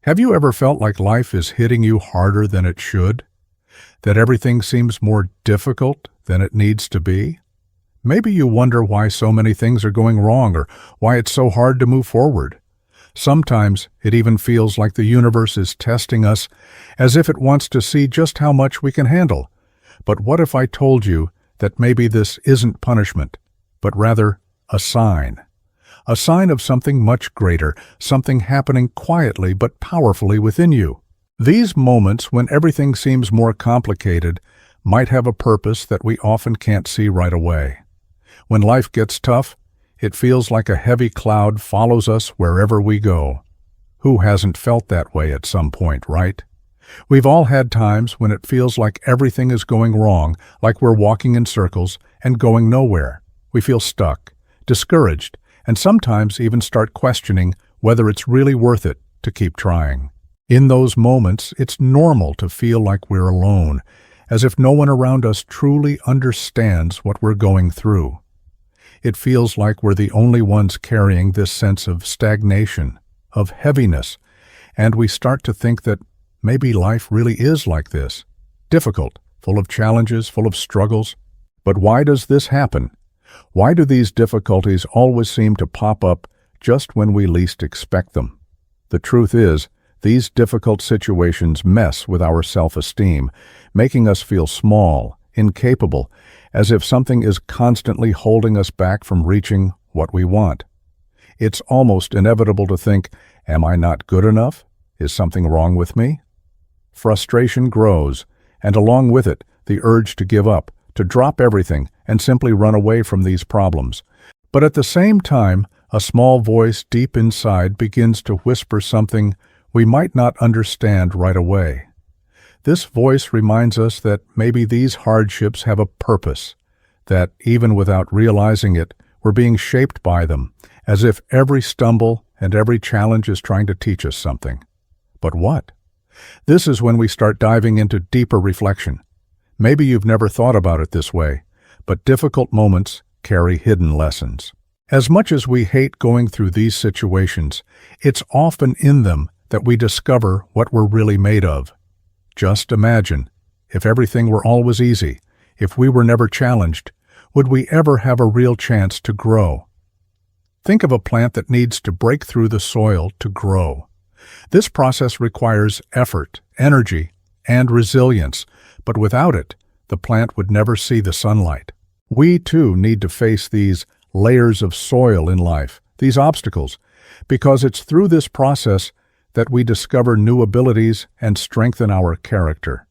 Have you ever felt like life is hitting you harder than it should? That everything seems more difficult than it needs to be? Maybe you wonder why so many things are going wrong or why it's so hard to move forward. Sometimes it even feels like the universe is testing us as if it wants to see just how much we can handle. But what if I told you that maybe this isn't punishment, but rather a sign? A sign of something much greater, something happening quietly but powerfully within you. These moments when everything seems more complicated might have a purpose that we often can't see right away. When life gets tough, it feels like a heavy cloud follows us wherever we go. Who hasn't felt that way at some point, right? We've all had times when it feels like everything is going wrong, like we're walking in circles and going nowhere. We feel stuck, discouraged, and sometimes even start questioning whether it's really worth it to keep trying. In those moments, it's normal to feel like we're alone, as if no one around us truly understands what we're going through. It feels like we're the only ones carrying this sense of stagnation, of heaviness, and we start to think that maybe life really is like this, difficult, full of challenges, full of struggles. But why does this happen? Why do these difficulties always seem to pop up just when we least expect them? The truth is, these difficult situations mess with our self-esteem, making us feel small, incapable, as if something is constantly holding us back from reaching what we want. It's almost inevitable to think, am I not good enough? Is something wrong with me? Frustration grows, and along with it, the urge to give up, to drop everything and simply run away from these problems. But at the same time, a small voice deep inside begins to whisper something we might not understand right away. This voice reminds us that maybe these hardships have a purpose, that even without realizing it, we're being shaped by them, as if every stumble and every challenge is trying to teach us something. But what? This is when we start diving into deeper reflection. Maybe you've never thought about it this way, but difficult moments carry hidden lessons. As much as we hate going through these situations, it's often in them that we discover what we're really made of. Just imagine, if everything were always easy, if we were never challenged, would we ever have a real chance to grow? Think of a plant that needs to break through the soil to grow. This process requires effort, energy, and resilience, but without it, the plant would never see the sunlight. We too need to face these layers of soil in life, these obstacles, because it's through this process that we discover new abilities and strengthen our character.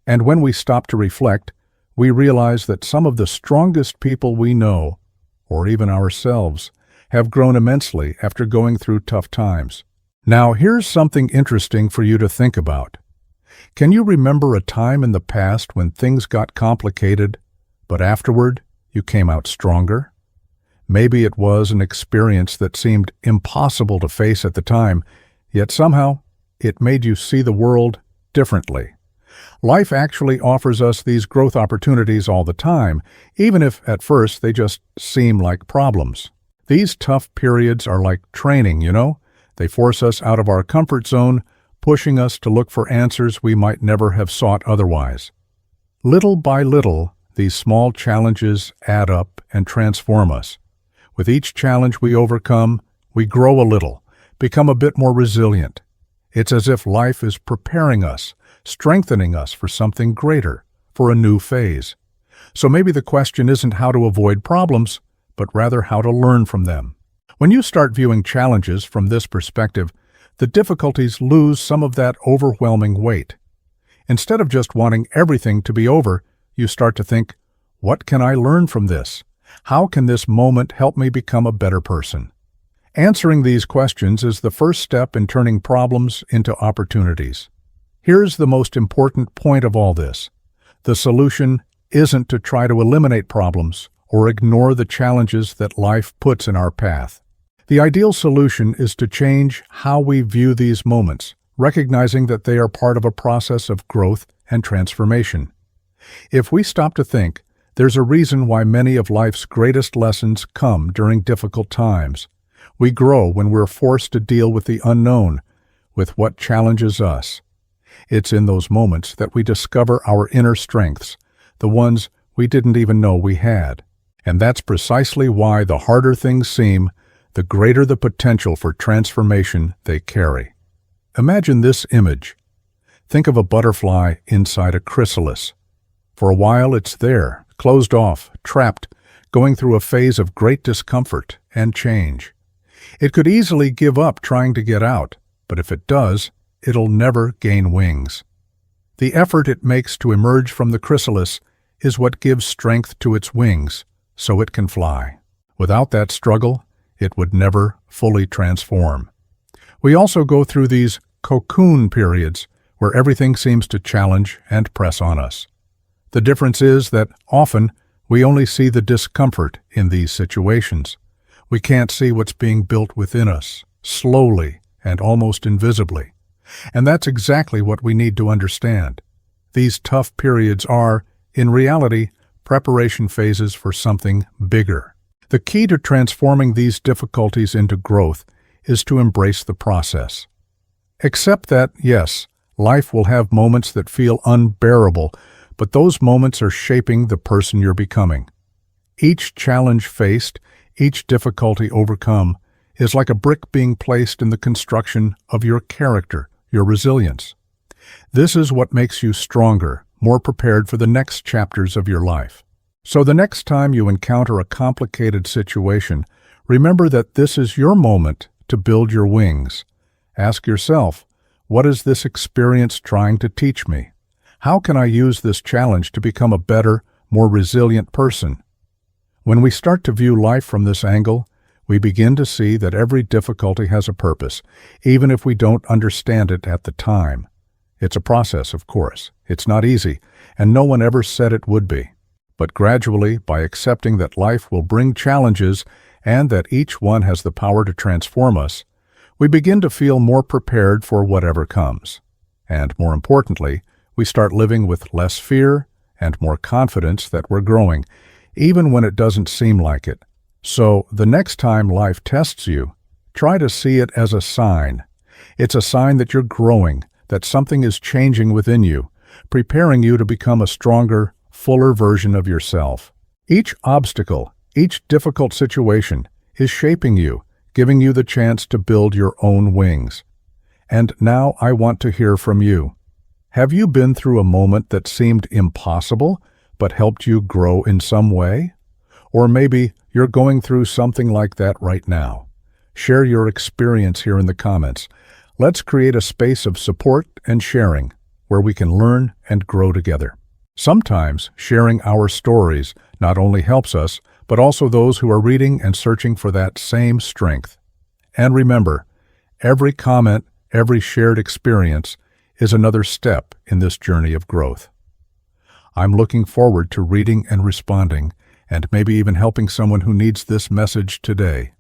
And when we stop to reflect, we realize that some of the strongest people we know, or even ourselves, have grown immensely after going through tough times. Now, here's something interesting for you to think about. Can you remember a time in the past when things got complicated, but afterward you came out stronger? Maybe it was an experience that seemed impossible to face at the time, yet somehow it made you see the world differently. Life actually offers us these growth opportunities all the time, even if at first they just seem like problems. These tough periods are like training, They force us out of our comfort zone, pushing us to look for answers we might never have sought otherwise. Little by little, these small challenges add up and transform us. With each challenge we overcome, we grow a little, become a bit more resilient. It's as if life is preparing us, strengthening us for something greater, for a new phase. So maybe the question isn't how to avoid problems, but rather how to learn from them. When you start viewing challenges from this perspective, the difficulties lose some of that overwhelming weight. Instead of just wanting everything to be over, you start to think, what can I learn from this? How can this moment help me become a better person? Answering these questions is the first step in turning problems into opportunities. Here's the most important point of all this. The solution isn't to try to eliminate problems or ignore the challenges that life puts in our path. The ideal solution is to change how we view these moments, recognizing that they are part of a process of growth and transformation. If we stop to think, there's a reason why many of life's greatest lessons come during difficult times. We grow when we're forced to deal with the unknown, with what challenges us. It's in those moments that we discover our inner strengths, the ones we didn't even know we had. And that's precisely why the harder things seem, the greater the potential for transformation they carry. Imagine this image. Think of a butterfly inside a chrysalis. For a while it's there, closed off, trapped, going through a phase of great discomfort and change. It could easily give up trying to get out, but if it does, it'll never gain wings. The effort it makes to emerge from the chrysalis is what gives strength to its wings, so it can fly. Without that struggle, it would never fully transform. We also go through these cocoon periods where everything seems to challenge and press on us. The difference is that often we only see the discomfort in these situations. We can't see what's being built within us, slowly and almost invisibly. And that's exactly what we need to understand. These tough periods are, in reality, preparation phases for something bigger. The key to transforming these difficulties into growth is to embrace the process. Accept that, yes, life will have moments that feel unbearable, but those moments are shaping the person you're becoming. Each challenge faced, each difficulty overcome, is like a brick being placed in the construction of your character, your resilience. This is what makes you stronger, more prepared for the next chapters of your life. So the next time you encounter a complicated situation, remember that this is your moment to build your wings. Ask yourself, what is this experience trying to teach me? How can I use this challenge to become a better, more resilient person? When we start to view life from this angle, we begin to see that every difficulty has a purpose, even if we don't understand it at the time. It's a process, of course. It's not easy, and no one ever said it would be. But gradually, by accepting that life will bring challenges and that each one has the power to transform us, we begin to feel more prepared for whatever comes. And more importantly, we start living with less fear and more confidence that we're growing, even when it doesn't seem like it. So, the next time life tests you, try to see it as a sign. It's a sign that you're growing, that something is changing within you, preparing you to become a stronger, fuller version of yourself. Each obstacle, each difficult situation is shaping you, giving you the chance to build your own wings. And now I want to hear from you. Have you been through a moment that seemed impossible, but helped you grow in some way? Or maybe you're going through something like that right now. Share your experience here in the comments. Let's create a space of support and sharing where we can learn and grow together. Sometimes sharing our stories not only helps us, but also those who are reading and searching for that same strength. And remember, every comment, every shared experience is another step in this journey of growth. I'm looking forward to reading and responding, and maybe even helping someone who needs this message today.